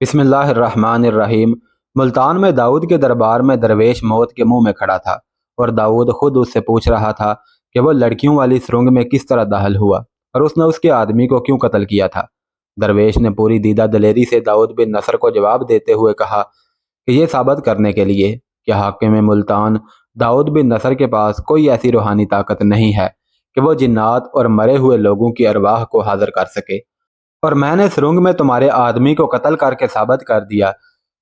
बिस्मिल्लाहिर्रहमानिर्रहीम। मुल्तान में दाऊद के दरबार में दरवेश मौत के मुंह में खड़ा था और दाऊद खुद उससे पूछ रहा था कि वो लड़कियों वाली सुरंग में किस तरह दाखिल हुआ और उसने उसके आदमी को क्यों कत्ल किया था। दरवेश ने पूरी दीदा दलेरी से दाऊद बिन नसर को जवाब देते हुए कहा कि ये साबित करने के लिए कि हाकिम मुल्तान दाऊद बिन नसर के पास कोई ऐसी रूहानी ताकत नहीं है कि वो जिन्नात और मरे हुए लोगों की अरवाह को हाजिर कर सके, और मैंने सुरंग में तुम्हारे आदमी को कत्ल करके साबित कर दिया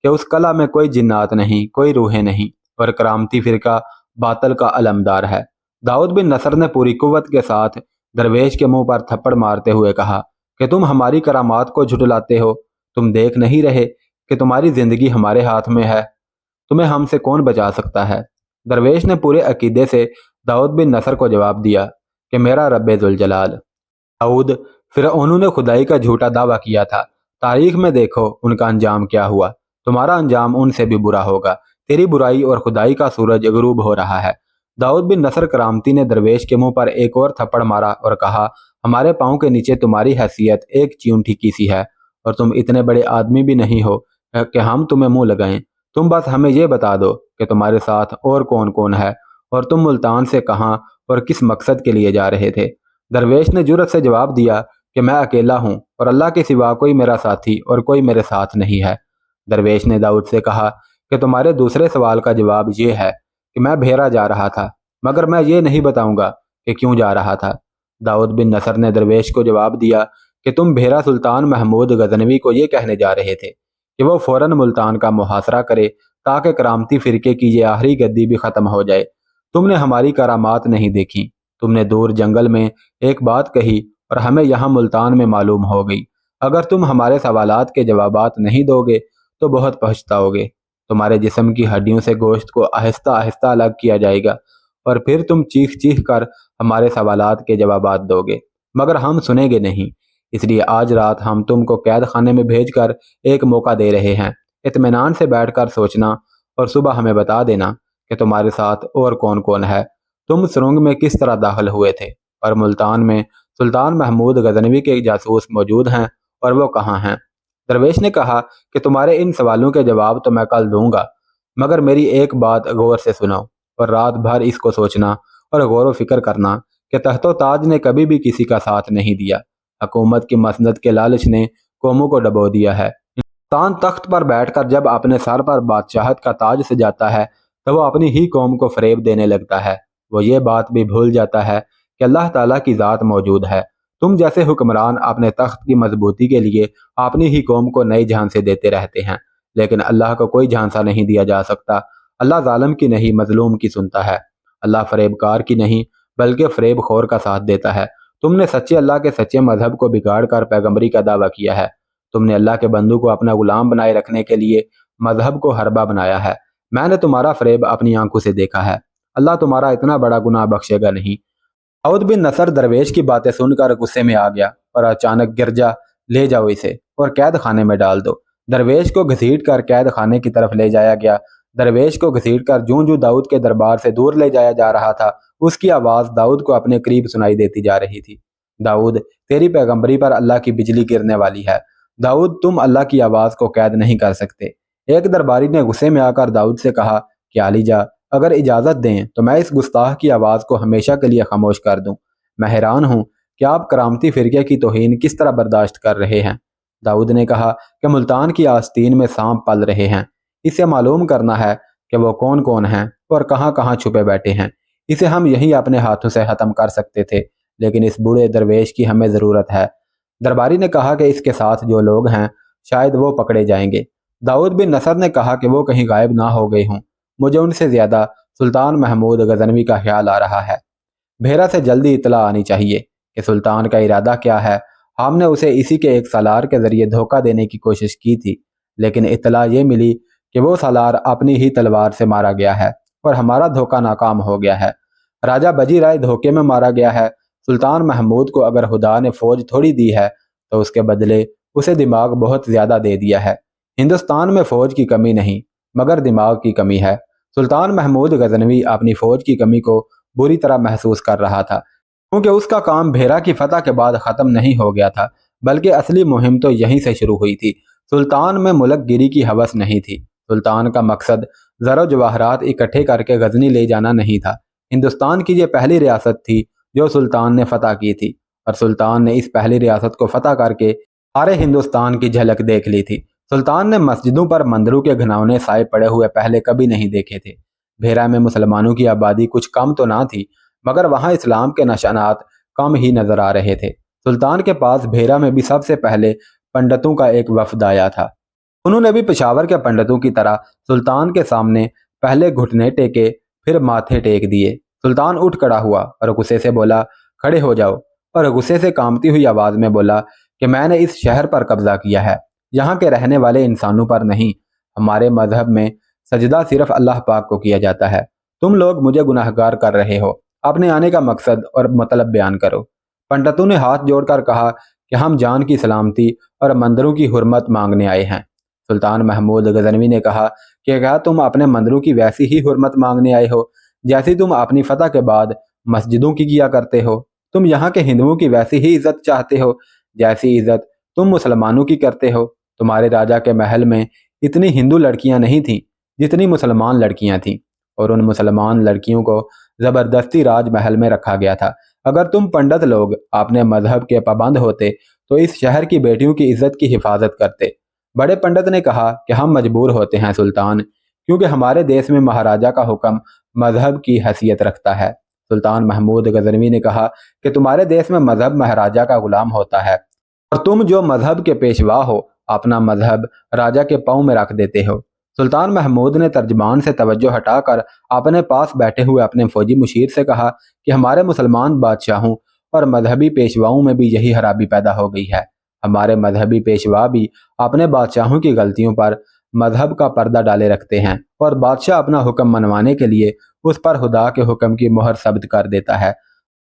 कि उस कला में कोई जिन्नात नहीं, कोई रूहें नहीं, और करामती फिरका बातल का अलमदार है। दाऊद बिन नसर ने पूरी कुव्वत के साथ दरवेश के मुंह पर थप्पड़ मारते हुए कहा कि तुम हमारी करामात को झुटलाते हो। तुम देख नहीं रहे कि तुम्हारी जिंदगी हमारे हाथ में है? तुम्हें हमसे कौन बचा सकता है? दरवेश ने पूरे अकीदे से दाऊद बिन नसर को जवाब दिया कि मेरा रब्बे जुल जलाल। दाऊद फिरौन ने खुदाई का झूठा दावा किया था। तारीख में देखो उनका अंजाम क्या हुआ। तुम्हारा अंजाम उनसे भी बुरा होगा। तेरी बुराई और खुदाई का सूरज गरूब हो रहा है। दाऊद बिन नसर करामती ने दरवेश के मुंह पर एक और थप्पड़ मारा और कहा, हमारे पाँव के नीचे तुम्हारी हैसियत एक चींटी की सी है, और तुम इतने बड़े आदमी भी नहीं हो कि हम तुम्हें मुंह लगाएं। तुम बस हमें ये बता दो कि तुम्हारे साथ और कौन कौन है, और तुम मुल्तान से कहाँ और किस मकसद के लिए जा रहे थे। दरवेश ने जुर्रत से जवाब दिया कि मैं अकेला हूँ और अल्लाह के सिवा कोई मेरा साथी और कोई मेरे साथ नहीं है। दरवेश ने दाऊद से कहा कि तुम्हारे दूसरे सवाल का जवाब ये है कि मैं भेरा जा रहा था, मगर मैं ये नहीं बताऊंगा कि क्यों जा रहा था। दाऊद बिन नसर ने दरवेश को जवाब दिया कि तुम भेरा सुल्तान महमूद गजनवी को ये कहने जा रहे थे कि वो फौरन मुल्तान का मुहासरा करे ताकि करामती फिरके की ये आखिरी गद्दी भी ख़त्म हो जाए। तुमने हमारी करामात नहीं देखी। तुमने दूर जंगल में एक बात कही और हमें यहाँ मुल्तान में मालूम हो गई। अगर तुम हमारे सवालात के जवाबात नहीं दोगे तो बहुत पछताओगे। तुम्हारे जिस्म की हड्डियों से गोश्त को आहिस्ता आहिस्ता अलग किया जाएगा और फिर तुम चीख चीख कर हमारे सवालात के जवाबात दोगे, मगर हम सुनेंगे नहीं। इसलिए आज रात हम तुमको कैद खाने में भेजकर एक मौका दे रहे हैं। इत्मीनान से बैठकर सोचना और सुबह हमें बता देना कि तुम्हारे साथ और कौन कौन है, तुम सुरंग में किस तरह दाखिल हुए थे, और मुल्तान में सुल्तान महमूद गजनवी के जासूस मौजूद हैं और वो कहाँ हैं। दरवेश ने कहा कि तुम्हारे इन सवालों के जवाब तो मैं कल दूंगा, मगर मेरी एक बात गौर से सुनो और रात भर इसको सोचना और गौर व फिक्र करना कि तख्तो ताज ने कभी भी किसी का साथ नहीं दिया। हुकूमत की मसनद के लालच ने कौमों को डबो दिया है। इंसान तख्त पर बैठकर जब अपने सर पर बादशाहत का ताज सजाता है तो वो अपनी ही कौम को फरेब देने लगता है। वो ये बात भी भूल जाता है कि अल्लाह ताला की ज़ात मौजूद है। तुम जैसे हुक्मरान अपने तख्त की मजबूती के लिए अपनी ही कौम को नई झांसे देते रहते हैं, लेकिन अल्लाह को कोई झांसा नहीं दिया जा सकता। अल्लाह जालिम की नहीं मजलूम की सुनता है। अल्लाह फरेबकार की नहीं बल्कि फरेब खोर का साथ देता है। तुमने सच्चे अल्लाह के सच्चे मजहब को बिगाड़ कर पैगम्बरी का दावा किया है। तुमने अल्लाह के बंदू को अपना गुलाम बनाए रखने के लिए मजहब को हरबा बनाया है। मैंने तुम्हारा फरेब अपनी आंखों से देखा है। अल्लाह तुम्हारा इतना बड़ा गुनाह बख्शेगा नहीं। दाऊद बिन नसर दरवेश की बातें सुनकर गुस्से में आ गया और अचानक गिरजा, ले जाओ इसे और कैद खाने में डाल दो। दरवेश को घसीट कर कैद खाने की तरफ ले जाया गया। दरवेश को घसीट कर जूं जूं दाऊद के दरबार से दूर ले जाया जा रहा था, उसकी आवाज़ दाऊद को अपने करीब सुनाई देती जा रही थी। दाऊद, तेरी पैगंबरी पर अल्लाह की बिजली गिरने वाली है। दाऊद, तुम अल्लाह की आवाज़ को कैद नहीं कर सकते। एक दरबारी ने गुस्से में आकर दाऊद से कहा कि आलीजा, अगर इजाज़त दें तो मैं इस गुस्ताख की आवाज़ को हमेशा के लिए खामोश कर दूं। मैं हैरान हूं कि आप करामती फिरके की तौहीन किस तरह बर्दाश्त कर रहे हैं। दाऊद ने कहा कि मुल्तान की आस्तीन में सांप पल रहे हैं। इसे मालूम करना है कि वो कौन कौन हैं और कहाँ कहाँ छुपे बैठे हैं। इसे हम यहीं अपने हाथों से ख़त्म कर सकते थे, लेकिन इस बूढ़े दरवेश की हमें ज़रूरत है। दरबारी ने कहा कि इसके साथ जो लोग हैं शायद वो पकड़े जाएंगे। दाऊद बिन नसर ने कहा कि वो कहीं गायब ना हो गए हों। मुझे उनसे ज़्यादा सुल्तान महमूद गजनवी का ख्याल आ रहा है। भेरा से जल्दी इतला आनी चाहिए कि सुल्तान का इरादा क्या है। हमने उसे इसी के एक सालार के ज़रिए धोखा देने की कोशिश की थी, लेकिन इतला ये मिली कि वो सालार अपनी ही तलवार से मारा गया है और हमारा धोखा नाकाम हो गया है। राजा बजी राय धोखे में मारा गया है। सुल्तान महमूद को अगर खुदा ने फ़ौज थोड़ी दी है तो उसके बदले उसे दिमाग बहुत ज़्यादा दे दिया है। हिंदुस्तान में फ़ौज की कमी नहीं मगर दिमाग की कमी है। सुल्तान महमूद गजनवी अपनी फ़ौज की कमी को बुरी तरह महसूस कर रहा था, क्योंकि उसका काम भेरा की फतह के बाद ख़त्म नहीं हो गया था, बल्कि असली मुहिम तो यहीं से शुरू हुई थी। सुल्तान में मुल्क गिरी की हवस नहीं थी। सुल्तान का मकसद ज़र जवाहरात इकट्ठे करके गजनी ले जाना नहीं था। हिंदुस्तान की ये पहली रियासत थी जो सुल्तान ने फतह की थी, और सुल्तान ने इस पहली रियासत को फतह करके सारे हिंदुस्तान की झलक देख ली थी। सुल्तान ने मस्जिदों पर मंदिरों के घिनौने साए पड़े हुए पहले कभी नहीं देखे थे। भेरा में मुसलमानों की आबादी कुछ कम तो ना थी, मगर वहाँ इस्लाम के निशानात कम ही नजर आ रहे थे। सुल्तान के पास भेरा में भी सबसे पहले पंडितों का एक वफद आया था। उन्होंने भी पेशावर के पंडितों की तरह सुल्तान के सामने पहले घुटने टेके, फिर माथे टेक दिए। सुल्तान उठ खड़ा हुआ और गुस्से से बोला, खड़े हो जाओ, और गुस्से से कांपती हुई आवाज में बोला कि मैंने इस शहर पर कब्जा किया है, यहाँ के रहने वाले इंसानों पर नहीं। हमारे मजहब में सजदा सिर्फ अल्लाह पाक को किया जाता है। तुम लोग मुझे गुनाहगार कर रहे हो। अपने आने का मकसद और मतलब बयान करो। पंडितों ने हाथ जोड़कर कहा कि हम जान की सलामती और मंदिरों की हुर्मत मांगने आए हैं। सुल्तान महमूद गजनवी ने कहा कि क्या तुम अपने मंदिरों की वैसी ही हुर्मत मांगने आए हो जैसी तुम अपनी फतह के बाद मस्जिदों की किया करते हो? तुम यहाँ के हिंदुओं की वैसी ही इज्जत चाहते हो जैसी इज्जत तुम मुसलमानों की करते हो? तुम्हारे राजा के महल में इतनी हिंदू लड़कियां नहीं थीं जितनी मुसलमान लड़कियां थीं, और उन मुसलमान लड़कियों को जबरदस्ती राजमहल में रखा गया था। अगर तुम पंडित लोग अपने मजहब के पाबंद होते तो इस शहर की बेटियों की इज्जत की हिफाजत करते। बड़े पंडित ने कहा कि हम मजबूर होते हैं सुल्तान, क्योंकि हमारे देश में महाराजा का हुक्म मजहब की हैसियत रखता है। सुल्तान महमूद गजनवी ने कहा कि तुम्हारे देश में मजहब महाराजा का गुलाम होता है, और तुम जो मजहब के पेशवा हो अपना मजहब राजा के पाँव में रख देते हो। सुल्तान महमूद ने तर्जमान से तवज्जो हटाकर अपने पास बैठे हुए अपने फौजी मुशीर से कहा कि हमारे मुसलमान बादशाहों और मजहबी पेशवाओं में भी यही खराबी पैदा हो गई है। हमारे मजहबी पेशवा भी अपने बादशाहों की गलतियों पर मजहब का पर्दा डाले रखते हैं, और बादशाह अपना हुक्म मनवाने के लिए उस पर खुदा के हुक्म की मोहर सब्त कर देता है।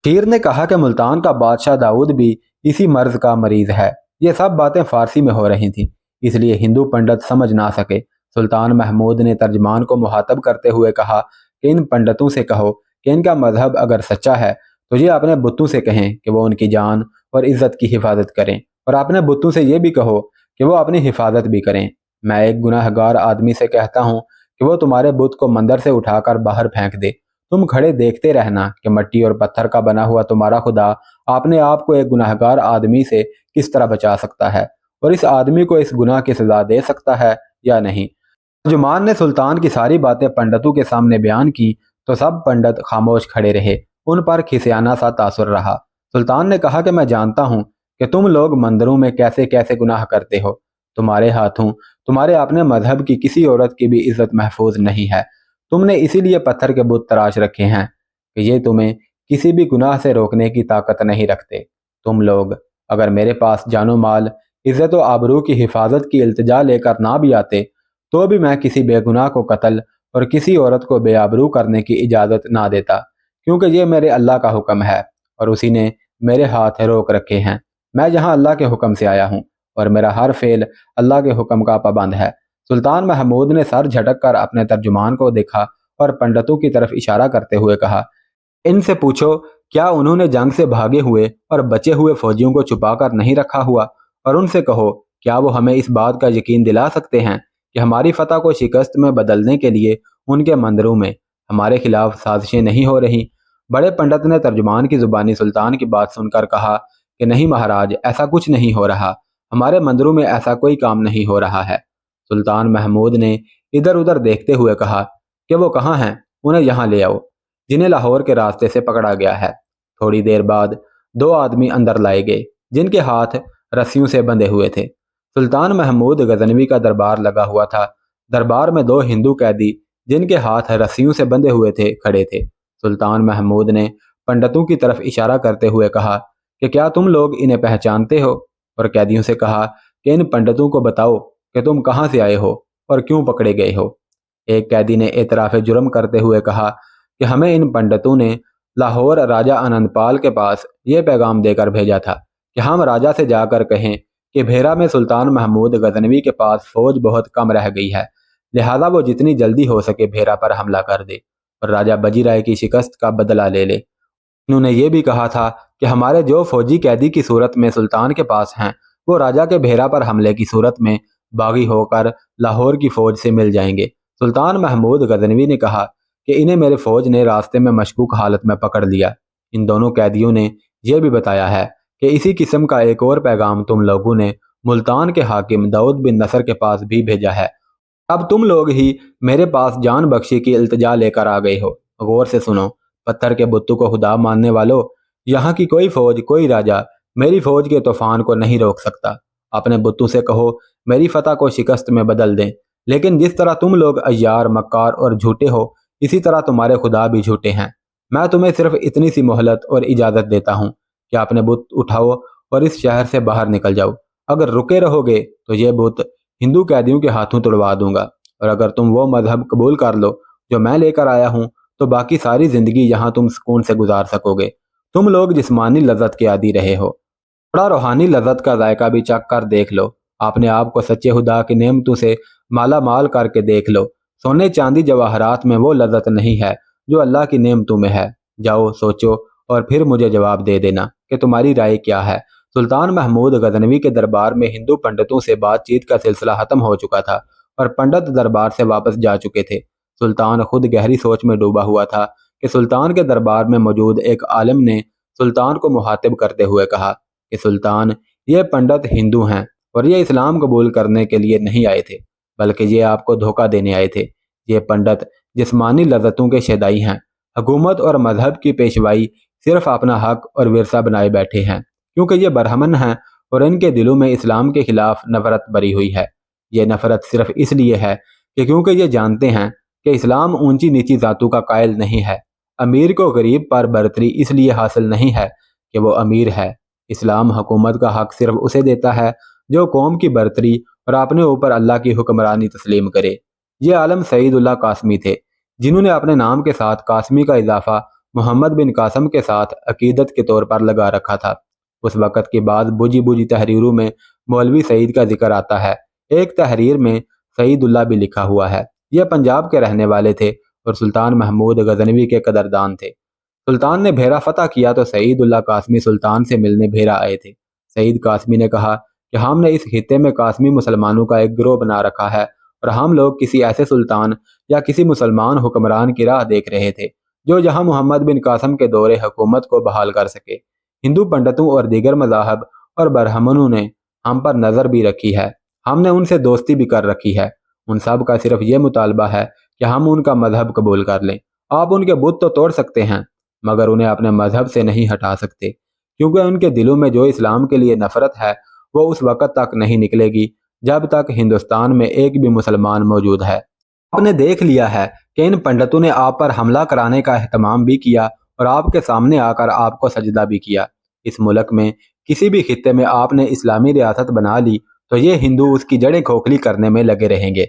शीर ने कहा कि मुल्तान का बादशाह दाऊद भी इसी मर्ज का मरीज है। ये सब बातें फारसी में हो रही थीं, इसलिए हिंदू पंडित समझ ना सके। सुल्तान महमूद ने तर्जमान को मुहातब करते हुए कहा कि इन पंडितों से कहो कि इनका मजहब अगर सच्चा है तो ये अपने बुतों से कहें कि वो उनकी जान और इज्जत की हिफाजत करें, और अपने बुतों से ये भी कहो कि वो अपनी हिफाजत भी करें। मैं एक गुनाहगार आदमी से कहता हूँ कि वो तुम्हारे बुत को मंदिर से उठाकर बाहर फेंक दे। तुम खड़े देखते रहना कि मट्टी और पत्थर का बना हुआ तुम्हारा खुदा अपने आप को एक गुनाहगार आदमी से किस तरह बचा सकता है, और इस आदमी को इस गुनाह की सजा दे सकता है या नहीं। तर्जुमान ने सुल्तान की सारी बातें पंडितों के सामने बयान की तो सब पंडित खामोश खड़े रहे। उन पर खिसियाना सा तासुर रहा। सुल्तान ने कहा कि मैं जानता हूँ कि तुम लोग मंदिरों में कैसे कैसे गुनाह करते हो। तुम्हारे हाथों तुम्हारे अपने मजहब की किसी औरत की भी इज्जत महफूज नहीं है। तुमने इसीलिए पत्थर के बुत तराश रखे हैं कि ये तुम्हें किसी भी गुनाह से रोकने की ताकत नहीं रखते। तुम लोग अगर मेरे पास जानो माल, इज्जत व आबरू की हिफाजत की इल्तिजा लेकर ना भी आते तो भी मैं किसी बेगुनाह को कत्ल और किसी औरत को बेआबरू करने की इजाज़त ना देता, क्योंकि ये मेरे अल्लाह का हुक्म है और उसी ने मेरे हाथ रोक रखे हैं। मैं यहाँ अल्लाह के हुक्म से आया हूँ और मेरा हर फेल अल्लाह के हुक्म का पाबंद है। सुल्तान महमूद ने सर झटक कर अपने तर्जुमान को देखा और पंडितों की तरफ इशारा करते हुए कहा, इनसे पूछो क्या उन्होंने जंग से भागे हुए और बचे हुए फौजियों को छुपाकर नहीं रखा हुआ, और उनसे कहो क्या वो हमें इस बात का यकीन दिला सकते हैं कि हमारी फतह को शिकस्त में बदलने के लिए उनके मंदिरों में हमारे खिलाफ साजिशें नहीं हो रही। बड़े पंडित ने तर्जुमान की जुबानी सुल्तान की बात सुनकर कहा कि नहीं महाराज, ऐसा कुछ नहीं हो रहा, हमारे मंदिरों में ऐसा कोई काम नहीं हो रहा है। सुल्तान महमूद ने इधर उधर देखते हुए कहा कि वो कहाँ हैं, उन्हें यहाँ ले आओ, जिन्हें लाहौर के रास्ते से पकड़ा गया है। थोड़ी देर बाद दो आदमी अंदर लाए गए जिनके हाथ रस्सियों से बंधे हुए थे। सुल्तान महमूद गजनवी का दरबार लगा हुआ था। दरबार में दो हिंदू कैदी जिनके हाथ रस्सियों से बंधे हुए थे खड़े थे। सुल्तान महमूद ने पंडितों की तरफ इशारा करते हुए कहा कि क्या तुम लोग इन्हें पहचानते हो, और कैदियों से कहा कि इन पंडितों को बताओ कि तुम कहाँ से आए हो और क्यों पकड़े गए हो। एक कैदी ने एतराफ़ जुर्म करते हुए कहा कि हमें इन पंडितों ने लाहौर राजा आनंदपाल के पास ये पैगाम देकर भेजा था कि हम राजा से जाकर कहें कि भेरा में सुल्तान महमूद गजनवी के पास फौज बहुत कम रह गई है, लिहाजा वो जितनी जल्दी हो सके भेरा पर हमला कर दे और राजा बजीराय की शिकस्त का बदला ले ले। उन्होंने ये भी कहा था कि हमारे जो फौजी कैदी की सूरत में सुल्तान के पास हैं वो राजा के भेरा पर हमले की सूरत में बागी होकर लाहौर की फौज से मिल जाएंगे। सुल्तान महमूद गजनवी ने कहा कि इन्हें मेरे फौज ने रास्ते में मशकूक हालत में पकड़ लिया। इन दोनों कैदियों ने यह भी बताया है कि इसी किस्म का एक और पैगाम तुम लोगों ने मुल्तान के हाकिम दाऊद बिन नसर के पास भी भेजा है। अब तुम लोग ही मेरे पास जान बख्शी की इल्तिजा लेकर आ गए हो। गौर से सुनो, पत्थर के बुत्तों को खुदा मानने वालों, यहाँ की कोई फौज, कोई राजा मेरी फौज के तूफान को नहीं रोक सकता। अपने बुत्तों से कहो मेरी फतह को शिकस्त में बदल दें। लेकिन जिस तरह तुम लोग अय्यार, मक्कार और झूठे हो, इसी तरह तुम्हारे खुदा भी झूठे हैं। मैं तुम्हें सिर्फ इतनी सी मोहलत और इजाज़त देता हूँ कि अपने बुत उठाओ और इस शहर से बाहर निकल जाओ। अगर रुके रहोगे तो ये बुत हिंदू कैदियों के हाथों तुड़वा दूंगा, और अगर तुम वो मजहब कबूल कर लो जो मैं लेकर आया हूँ तो बाकी सारी जिंदगी यहाँ तुम सुकून से गुजार सकोगे। तुम लोग जिस्मानी लज्जत के आदी रहे हो, थोड़ा रूहानी लज्जत का जायका भी चख कर देख लो। अपने आप को सच्चे खुदा की नेमतों से माला माल करके देख लो। सोने चांदी जवाहरात में वो लज्जत नहीं है जो अल्लाह की नेमतों में है। जाओ सोचो और फिर मुझे जवाब दे देना कि तुम्हारी राय क्या है। सुल्तान महमूद गजनवी के दरबार में हिंदू पंडितों से बातचीत का सिलसिला खत्म हो चुका था और पंडित दरबार से वापस जा चुके थे। सुल्तान खुद गहरी सोच में डूबा हुआ था कि सुल्तान के दरबार में मौजूद एक आलिम ने सुल्तान को मुखातिब करते हुए कहा कि सुल्तान, ये पंडित हिंदू हैं और ये इस्लाम कबूल करने के लिए नहीं आए थे, बल्कि ये आपको धोखा देने आए थे। ये पंडित जिस्मानी लज्जतों के शैदाई हैं। हुकूमत और मजहब की पेशवाई सिर्फ अपना हक और विरसा बनाए बैठे हैं, क्योंकि ये बरहमन हैं और इनके दिलों में इस्लाम के खिलाफ नफरत भरी हुई है। ये नफरत सिर्फ इसलिए है कि क्योंकि ये जानते हैं कि इस्लाम ऊंची नीची जातों का कायल नहीं है। अमीर को गरीब पर बरतरी इसलिए हासिल नहीं है कि वो अमीर है। इस्लाम हुकूमत का हक सिर्फ उसे देता है जो कौम की बरतरी और अपने ऊपर अल्लाह की हुक्मरानी तस्लीम करे। ये आलम सईदुल्लाह कासमी थे, जिन्होंने अपने नाम के साथ कासमी का इजाफा मोहम्मद बिन कासम के साथ अकीदत के तौर पर लगा रखा था। उस वक़्त के बाद बुझी बुझी तहरीरों में मौलवी सईद का जिक्र आता है। एक तहरीर में सईदुल्लाह भी लिखा हुआ है। यह पंजाब के रहने वाले थे और सुल्तान महमूद गजनवी के कदरदान थे। सुल्तान ने भेरा फतह किया तो सईदुल्लाह कासमी सुल्तान से मिलने भेरा आए थे। सईद कासमी ने कहा कि हमने इस खित्ते में कासमी मुसलमानों का एक गिरोह बना रखा है और हम लोग किसी ऐसे सुल्तान या किसी मुसलमान हुक्मरान की राह देख रहे थे जो यहाँ मोहम्मद बिन कासम के दौरे हुकूमत को बहाल कर सके। हिंदू पंडितों और दीगर मज़ाहब और बरहमनों ने हम पर नज़र भी रखी है। हमने उनसे दोस्ती भी कर रखी है। उन सब का सिर्फ ये मुतालबा है कि हम उनका मजहब कबूल कर लें। आप उनके बुत तो तोड़ सकते हैं, मगर उन्हें अपने मजहब से नहीं हटा सकते, क्योंकि उनके दिलों में जो इस्लाम के लिए नफरत है वो उस वक़्त तक नहीं निकलेगी जब तक हिंदुस्तान में एक भी मुसलमान मौजूद है। आपने देख लिया है कि इन पंडितों ने आप पर हमला कराने का एहतमाम भी किया और आपके सामने आकर आपको सजदा भी किया। इस मुल्क में किसी भी खित्ते में आपने इस्लामी रियासत बना ली तो ये हिंदू उसकी जड़ें खोखली करने में लगे रहेंगे।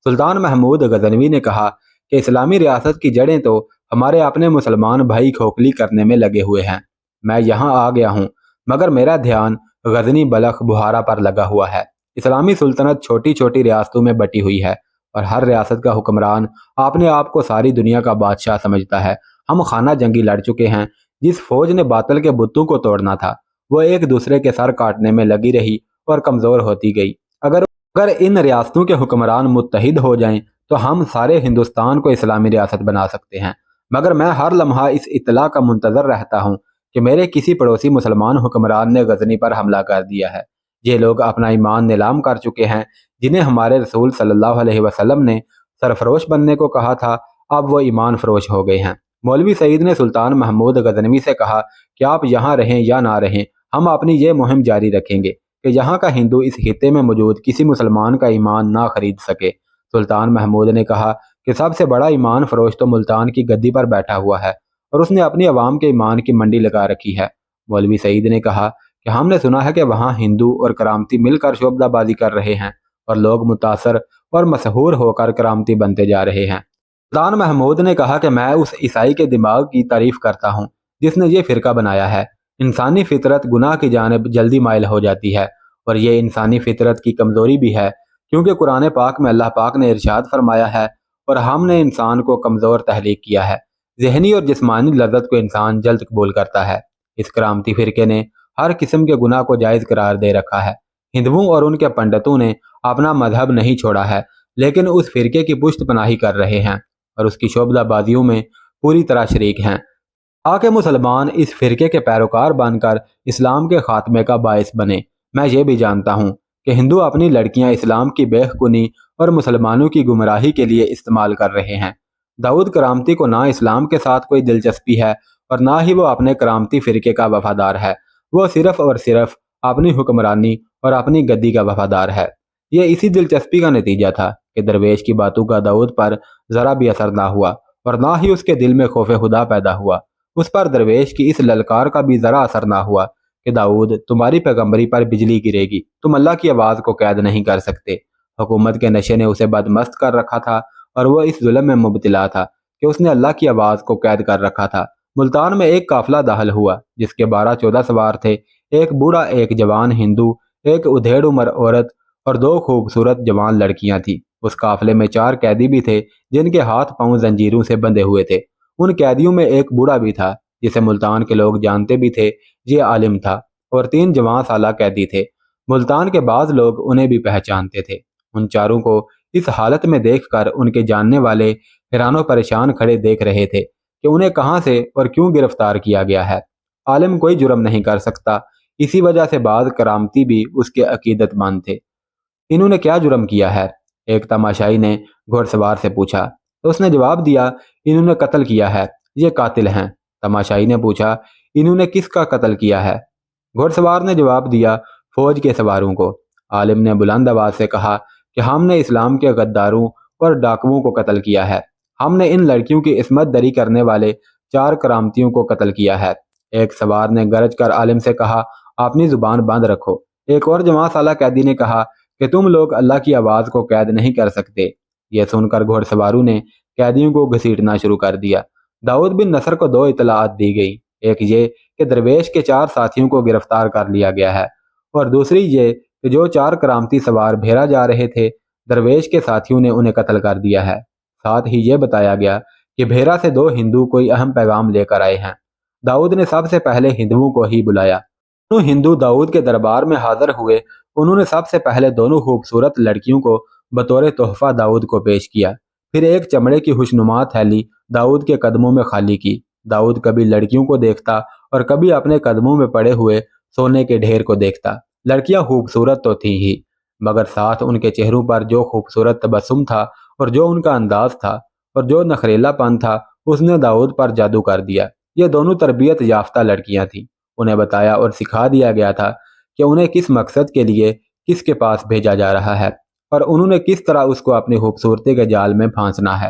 सुल्तान महमूद गजनवी ने कहा कि इस्लामी रियासत की जड़ें तो हमारे अपने मुसलमान भाई खोखली करने में लगे हुए हैं। मैं यहाँ आ गया हूँ, मगर मेरा ध्यान गजनी, बलख, बुहारा पर लगा हुआ है। इस्लामी सुल्तनत छोटी छोटी रियासतों में बटी हुई है और हर रियासत का हुक्मरान अपने आप को सारी दुनिया का बादशाह समझता है। हम खाना जंगी लड़ चुके हैं। जिस फौज ने बातल के बुतों को तोड़ना था वो एक दूसरे के सर काटने में लगी रही और कमज़ोर होती गई। अगर अगर इन रियासतों के हुक्मरान मुत्तहिद हो जाएं तो हम सारे हिंदुस्तान को इस्लामी रियासत बना सकते हैं। मगर मैं हर लम्हा इस इत्तला का मुंतज़र रहता हूँ कि मेरे किसी पड़ोसी मुसलमान हुक्मरान ने गजनी पर हमला कर दिया है। ये लोग अपना ईमान नीलाम कर चुके हैं। जिन्हें हमारे रसूल सल्लल्लाहु अलैहि वसल्लम ने सरफरोश बनने को कहा था, अब वो ईमान फरोश हो गए हैं। मौलवी सईद ने सुल्तान महमूद गजनवी से कहा कि आप यहाँ रहें या ना रहें, हम अपनी ये मुहिम जारी रखेंगे कि यहाँ का हिंदू इस खित्ते में मौजूद किसी मुसलमान का ईमान ना खरीद सके। सुल्तान महमूद ने कहा कि सबसे बड़ा ईमान फरोश तो मुल्तान की गद्दी पर बैठा हुआ है और उसने अपनी आवाम के ईमान की मंडी लगा रखी है। मौलवी सईद ने कहा कि हमने सुना है कि वहाँ हिंदू और करामती मिलकर शोबदाबाजी कर रहे हैं और लोग मुतासर और मशहूर होकर करामती बनते जा रहे हैं। सुल्तान महमूद ने कहा कि मैं उस ईसाई के दिमाग की तारीफ करता हूँ जिसने ये फ़िरका बनाया है। इंसानी फितरत गुनाह की जानिब जल्दी माइल हो जाती है और ये इंसानी फितरत की कमज़ोरी भी है, क्योंकि कुरान पाक में अल्लाह पाक ने इरशाद फरमाया है और हमने इंसान को कमज़ोर तहलीक किया है। जहनी और जिस्मानी लज्जत को इंसान जल्द कबूल करता है। इस करामती फ़िरके ने हर किस्म के गुनाह को जायज़ करार दे रखा है। ہندوؤں اور ان کے پنڈتوں نے اپنا مذہب نہیں چھوڑا ہے، لیکن اس فرقے کی پشت پناہی کر رہے ہیں اور اس کی شعبدہ بازیوں میں پوری طرح شریک ہیں۔ تاکہ مسلمان اس فرقے کے پیروکار بن کر اسلام کے خاتمے کا باعث بنے۔ میں یہ بھی جانتا ہوں کہ ہندو اپنی لڑکیاں اسلام کی بیخ کنی اور مسلمانوں کی گمراہی کے لیے استعمال کر رہے ہیں۔ داؤد کرامتی کو نہ اسلام کے ساتھ کوئی دلچسپی ہے اور نہ ہی وہ اپنے کرامتی فرقے کا وفادار ہے۔ وہ صرف اور صرف اپنی حکمرانی اور اپنی گدی کا وفادار ہے۔ یہ اسی دلچسپی کا نتیجہ تھا کہ درویش کی باتوں کا داؤد پر ذرا بھی اثر نہ ہوا اور نہ ہی اس کے دل میں خوف خدا پیدا ہوا۔ اس پر درویش کی اس للکار کا بھی ذرا اثر نہ ہوا کہ داؤد، تمہاری پیغمبری پر بجلی گرے گی، تم اللہ کی آواز کو قید نہیں کر سکتے۔ حکومت کے نشے نے اسے بدمست کر رکھا تھا اور وہ اس ظلم میں مبتلا تھا کہ اس نے اللہ کی آواز کو قید کر رکھا تھا۔ ملتان میں ایک قافلہ داخل ہوا جس کے 12-14 سوار تھے، ایک بوڑھا، ایک جوان ہندو، ایک ادھیڑ عمر عورت اور 2 خوبصورت جوان لڑکیاں تھیں۔ اس قافلے میں 4 قیدی بھی تھے جن کے ہاتھ پاؤں زنجیروں سے بندھے ہوئے تھے۔ ان قیدیوں میں ایک بوڑھا بھی تھا جسے ملتان کے لوگ جانتے بھی تھے، یہ عالم تھا، اور 3 جوان سالہ قیدی تھے۔ ملتان کے بعض لوگ انہیں بھی پہچانتے تھے۔ ان چاروں کو اس حالت میں دیکھ کر ان کے جاننے والے حیران و پریشان کھڑے دیکھ رہے تھے کہ انہیں کہاں سے اور کیوں گرفتار کیا گیا ہے۔ عالم کوئی جرم نہیں کر سکتا، اسی وجہ سے بعض کرامتی بھی اس کے عقیدت مند تھے۔ انہوں نے کیا جرم کیا ہے؟ ایک تماشائی نے گھوڑ سوار سے پوچھا تو اس نے جواب دیا، انہوں نے قتل کیا ہے، یہ قاتل ہیں۔ تماشائی نے پوچھا، انہوں نے کس کا قتل کیا ہے؟ گھوڑ سوار نے جواب دیا، فوج کے سواروں کو۔ عالم نے بلند آواز سے کہا کہ ہم نے اسلام کے غداروں اور ڈاکوؤں کو قتل کیا ہے۔ ہم نے ان لڑکیوں کی عصمت دری کرنے والے 4 کرامتیوں کو قتل کیا ہے۔ ایک سوار نے گرج کر عالم سے کہا، اپنی زبان بند رکھو۔ ایک اور جوان سالہ قیدی نے کہا کہ تم لوگ اللہ کی آواز کو قید نہیں کر سکتے۔ یہ سن کر گھوڑ سواروں نے قیدیوں کو گھسیٹنا شروع کر دیا۔ داؤد بن نصر کو 2 اطلاعات دی گئی، ایک یہ کہ درویش کے 4 ساتھیوں کو گرفتار کر لیا گیا ہے، اور دوسری یہ کہ جو 4 کرامتی سوار بھیرا جا رہے تھے، درویش کے ساتھیوں نے انہیں قتل کر دیا ہے۔ ساتھ ہی یہ بتایا گیا کہ بھیرا سے 2 ہندو کوئی اہم پیغام لے کر آئے ہیں۔ داؤد نے سب سے پہلے ہندوؤں کو ہی بلایا۔ دونوں ہندو داؤد کے دربار میں حاضر ہوئے۔ انہوں نے سب سے پہلے دونوں خوبصورت لڑکیوں کو بطور تحفہ داؤد کو پیش کیا، پھر ایک چمڑے کی خوشنما تھیلی داؤد کے قدموں میں خالی کی۔ داؤد کبھی لڑکیوں کو دیکھتا اور کبھی اپنے قدموں میں پڑے ہوئے سونے کے ڈھیر کو دیکھتا۔ لڑکیاں خوبصورت تو تھیں ہی، مگر ساتھ ان کے چہروں پر جو خوبصورت تبسم تھا اور جو ان کا انداز تھا اور جو نخریلا پن تھا، اس نے داؤد پر جادو کر دیا۔ یہ دونوں تربیت یافتہ لڑکیاں تھیں۔ انہیں بتایا اور سکھا دیا گیا تھا کہ انہیں کس مقصد کے لیے کس کے پاس بھیجا جا رہا ہے اور انہوں نے کس طرح اس کو اپنی خوبصورتی کے جال میں پھانسنا ہے۔